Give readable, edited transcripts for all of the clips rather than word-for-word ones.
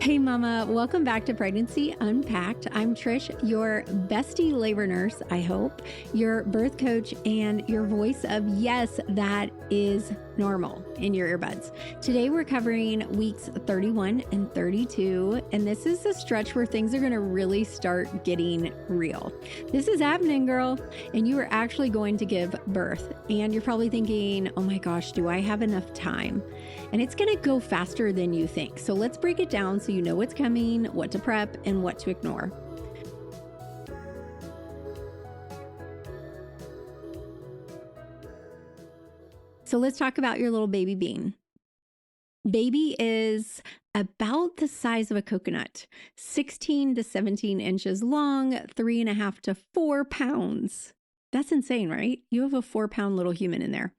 Hey mama, welcome back to Pregnancy Unpacked. I'm Trish, your bestie labor nurse, I hope, your birth coach, and your voice of yes, that is normal in your earbuds. Today we're covering weeks 31 and 32, and this is the stretch where things are going to really start getting real. This is happening, girl, and you are actually going to give birth. And you're probably thinking, oh my gosh, do I have enough time? And it's going to go faster than you think. So let's break it down so you know what's coming, what to prep, and what to ignore. So let's talk about your little baby bean. Baby is about the size of a coconut, 16 to 17 inches long, 3.5 to 4 pounds. That's insane, right? You have a 4-pound little human in there.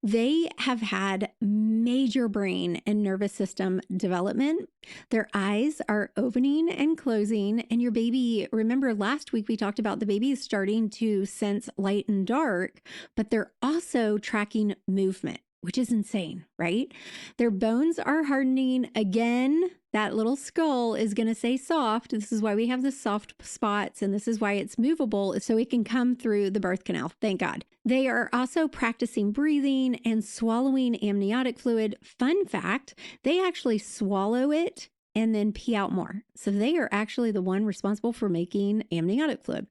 They have had major brain and nervous system development. Their eyes are opening and closing. And your baby, remember last week we talked about the baby is starting to sense light and dark, but they're also tracking movement, which is insane, right? Their bones are hardening again. That little skull is going to stay soft. This is why we have the soft spots, and this is why it's movable, so it can come through the birth canal. Thank God. They are also practicing breathing and swallowing amniotic fluid. Fun fact, they actually swallow it and then pee out more. So they are actually the one responsible for making amniotic fluid.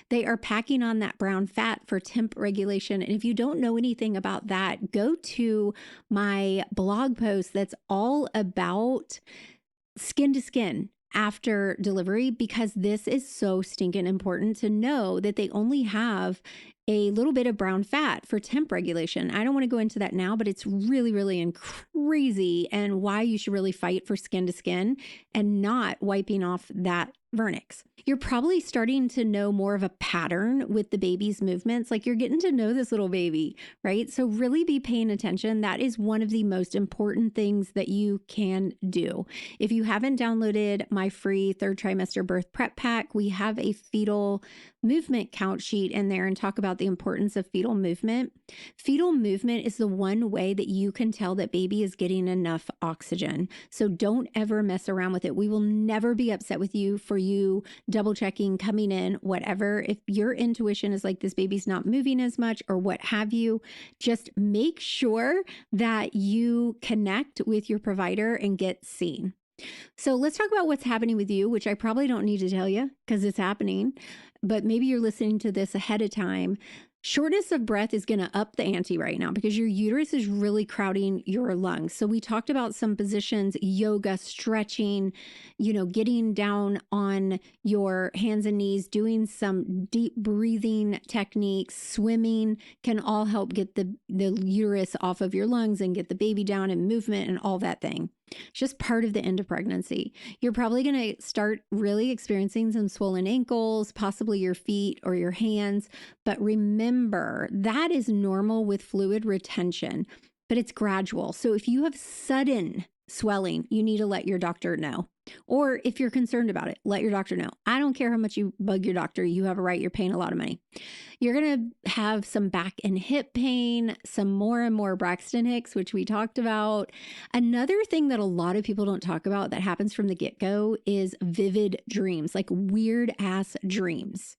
They are packing on that brown fat for temp regulation. And if you don't know anything about that, go to my blog post that's all about skin to skin after delivery, because this is so stinking important to know that they only have a little bit of brown fat for temp regulation. I don't want to go into that now, but it's really, really crazy, and why you should really fight for skin to skin and not wiping off that vernix. You're probably starting to know more of a pattern with the baby's movements. Like you're getting to know this little baby, right? So really be paying attention. That is one of the most important things that you can do. If you haven't downloaded my free 3rd trimester birth prep pack, we have a fetal movement count sheet in there and talk about the importance of fetal movement. Fetal movement is the one way that you can tell that baby is getting enough oxygen. So don't ever mess around with it. We will never be upset with you for you double checking, coming in, whatever. If your intuition is like this baby's not moving as much or what have you, just make sure that you connect with your provider and get seen. So let's talk about what's happening with you, which I probably don't need to tell you because it's happening, but maybe you're listening to this ahead of time. Shortness of breath is going to up the ante right now because your uterus is really crowding your lungs. So we talked about some positions, yoga, stretching, getting down on your hands and knees, doing some deep breathing techniques, swimming can all help get the uterus off of your lungs and get the baby down and movement and all that thing. It's just part of the end of pregnancy. You're probably going to start really experiencing some swollen ankles, possibly your feet or your hands. But remember, that is normal with fluid retention, but it's gradual. So if you have sudden swelling, you need to let your doctor know. Or if you're concerned about it, let your doctor know. I don't care how much you bug your doctor. You have a right. You're paying a lot of money. You're going to have some back and hip pain, some more and more Braxton Hicks, which we talked about. Another thing that a lot of people don't talk about that happens from the get-go is vivid dreams, like weird ass dreams.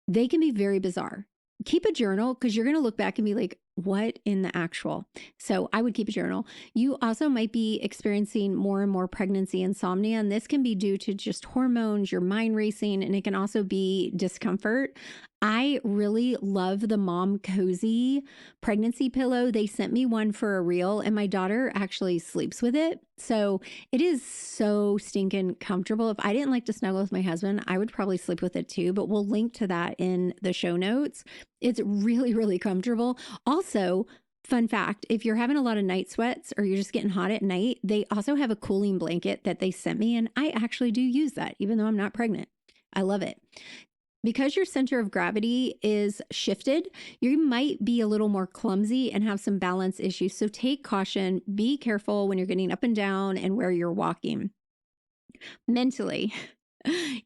They can be very bizarre. Keep a journal because you're going to look back and be like, what in the actual? So I would keep a journal. You also might be experiencing more and more pregnancy insomnia, and this can be due to just hormones, your mind racing, and it can also be discomfort. I really love the Mom Cozy pregnancy pillow. They sent me one for a reel, and my daughter actually sleeps with it. So it is so stinking comfortable. If I didn't like to snuggle with my husband, I would probably sleep with it too, but we'll link to that in the show notes. It's really, really comfortable. Also, fun fact, if you're having a lot of night sweats or you're just getting hot at night, they also have a cooling blanket that they sent me, and I actually do use that even though I'm not pregnant. I love it. Because your center of gravity is shifted, you might be a little more clumsy and have some balance issues. So take caution, be careful when you're getting up and down and where you're walking. Mentally,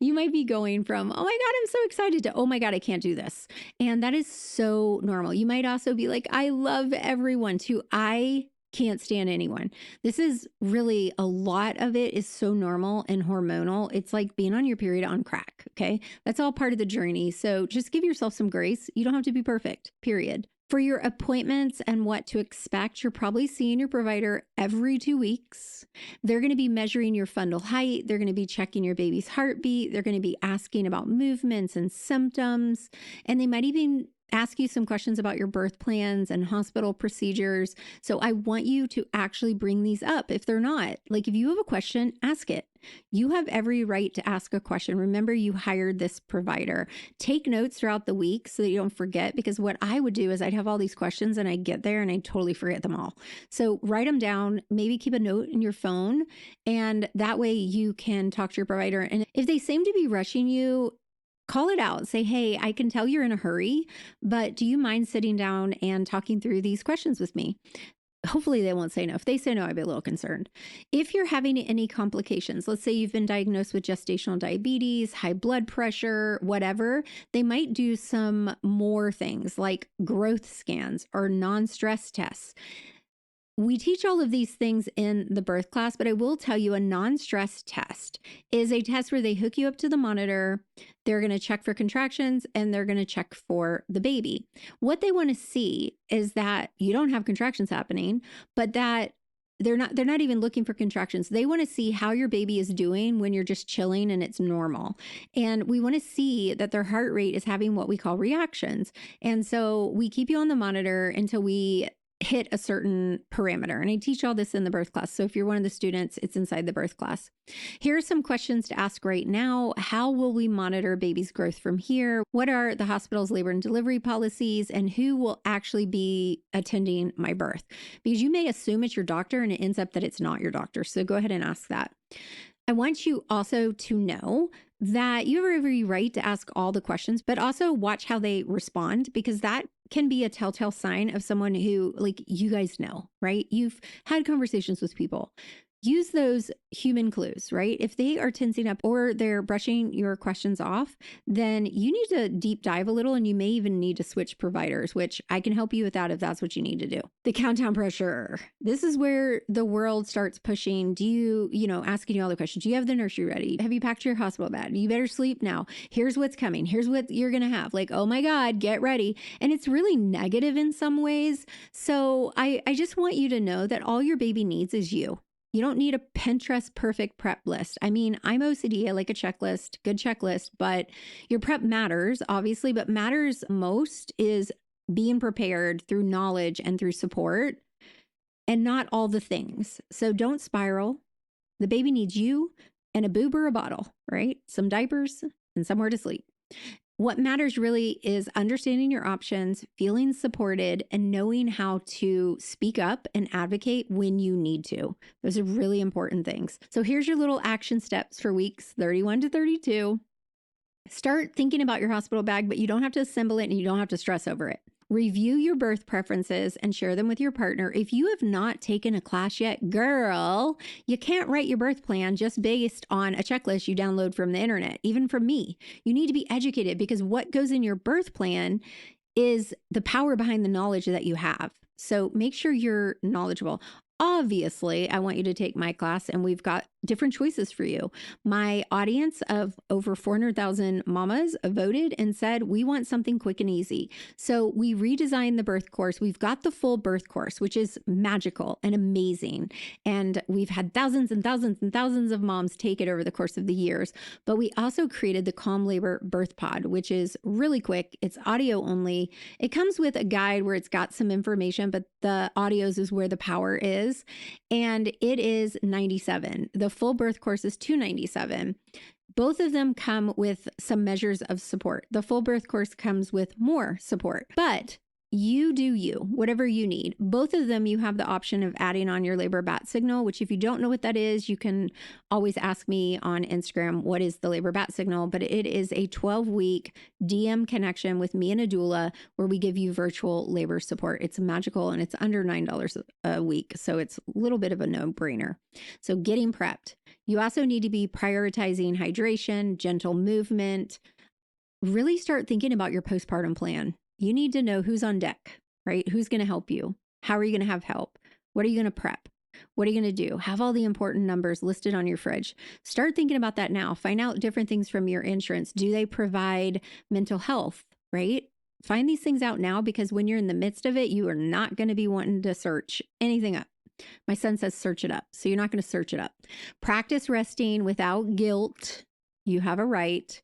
you might be going from, oh my God, I'm so excited to, oh my God, I can't do this. And that is so normal. You might also be like, I love everyone, to I can't stand anyone. This is really, a lot of it is so normal and hormonal. It's like being on your period on crack. Okay. That's all part of the journey. So just give yourself some grace. You don't have to be perfect, period. For your appointments and what to expect, you're probably seeing your provider every 2 weeks. They're going to be measuring your fundal height. They're going to be checking your baby's heartbeat. They're going to be asking about movements and symptoms. And they might even ask you some questions about your birth plans and hospital procedures. So I want you to actually bring these up if they're not. Like, if you have a question, ask it. You have every right to ask a question. Remember, you hired this provider. Take notes throughout the week so that you don't forget, because what I would do is I'd have all these questions and I'd get there and I'd totally forget them all. So write them down, maybe keep a note in your phone, and that way you can talk to your provider. And if they seem to be rushing you, call it out. Say, hey, I can tell you're in a hurry, but do you mind sitting down and talking through these questions with me? Hopefully they won't say no. If they say no, I'd be a little concerned. If you're having any complications, let's say you've been diagnosed with gestational diabetes, high blood pressure, whatever, they might do some more things like growth scans or non-stress tests. We teach all of these things in the birth class, but I will tell you, a non-stress test is a test where they hook you up to the monitor. They're going to check for contractions and they're going to check for the baby. What they want to see is that you don't have contractions happening, but that they're not even looking for contractions. They want to see how your baby is doing when you're just chilling and it's normal. And we want to see that their heart rate is having what we call reactions. And so we keep you on the monitor until we hit a certain parameter. And I teach all this in the birth class. So if you're one of the students, it's inside the birth class. Here are some questions to ask right now. How will we monitor baby's growth from here? What are the hospital's labor and delivery policies? And who will actually be attending my birth? Because you may assume it's your doctor and it ends up that it's not your doctor. So go ahead and ask that. I want you also to know that you have every right to ask all the questions, but also watch how they respond, because that can be a telltale sign of someone who, like, you guys know, right? You've had conversations with people. Use those human clues, right? If they are tensing up or they're brushing your questions off, then you need to deep dive a little, and you may even need to switch providers, which I can help you with that if that's what you need to do. The countdown pressure. This is where the world starts pushing. Do you, asking you all the questions. Do you have the nursery ready? Have you packed your hospital bag? You better sleep now. Here's what's coming. Here's what you're going to have. Like, oh my God, get ready. And it's really negative in some ways. So I just want you to know that all your baby needs is you. You don't need a Pinterest perfect prep list. I mean, I'm OCD. I like a checklist, good checklist, but your prep matters, obviously, but matters most is being prepared through knowledge and through support, and not all the things. So don't spiral. The baby needs you and a boob or a bottle, right? Some diapers and somewhere to sleep. What matters really is understanding your options, feeling supported, and knowing how to speak up and advocate when you need to. Those are really important things. So here's your little action steps for weeks 31 to 32. Start thinking about your hospital bag, but you don't have to assemble it and you don't have to stress over it. Review your birth preferences and share them with your partner. If you have not taken a class yet, girl, you can't write your birth plan just based on a checklist you download from the internet, even from me. You need to be educated, because what goes in your birth plan is the power behind the knowledge that you have. So make sure you're knowledgeable. Obviously, I want you to take my class, and we've got different choices for you. My audience of over 400,000 mamas voted and said, we want something quick and easy. So we redesigned the birth course. We've got the full birth course, which is magical and amazing. And we've had thousands and thousands and thousands of moms take it over the course of the years. But we also created the Calm Labor Birth Pod, which is really quick. It's audio only. It comes with a guide where it's got some information, but the audios is where the power is. And it is $97. The full birth course is $297. Both of them come with some measures of support. The full birth course comes with more support, but you do you, whatever you need. Both of them, you have the option of adding on your labor bat signal, which if you don't know what that is, you can always ask me on Instagram, what is the labor bat signal? But it is a 12-week DM connection with me and a doula where we give you virtual labor support. It's magical and it's under $9 a week. So it's a little bit of a no-brainer. So getting prepped. You also need to be prioritizing hydration, gentle movement. Really start thinking about your postpartum plan. You need to know who's on deck, right? Who's going to help you? How are you going to have help? What are you going to prep? What are you going to do? Have all the important numbers listed on your fridge. Start thinking about that now. Find out different things from your insurance. Do they provide mental health, right? Find these things out now, because when you're in the midst of it, you are not going to be wanting to search anything up. My son says search it up. So you're not going to search it up. Practice resting without guilt. You have a right.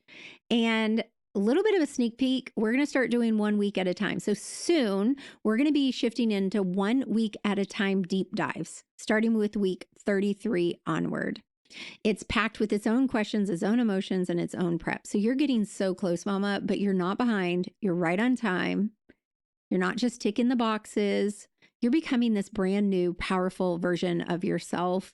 And a little bit of a sneak peek, we're going to start doing 1 week at a time. So soon we're going to be shifting into 1 week at a time deep dives, starting with week 33 onward. It's packed with its own questions, its own emotions, and its own prep. So you're getting so close, Mama, but you're not behind. You're right on time. You're not just ticking the boxes. You're becoming this brand new, powerful version of yourself.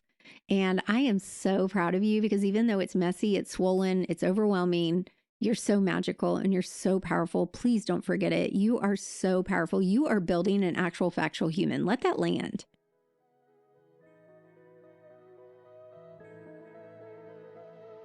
And I am so proud of you, because even though it's messy, it's swollen, it's overwhelming, you're so magical and you're so powerful. Please don't forget it. You are so powerful. You are building an actual factual human. Let that land.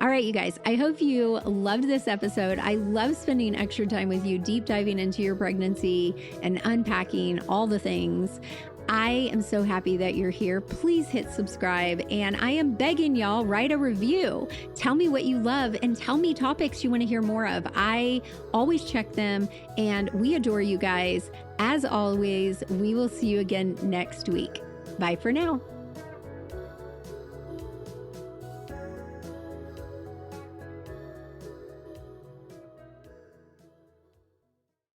All right, you guys, I hope you loved this episode. I love spending extra time with you, deep diving into your pregnancy and unpacking all the things. I am so happy that you're here. Please hit subscribe. And I am begging y'all, write a review. Tell me what you love and tell me topics you want to hear more of. I always check them, and we adore you guys. As always, we will see you again next week. Bye for now.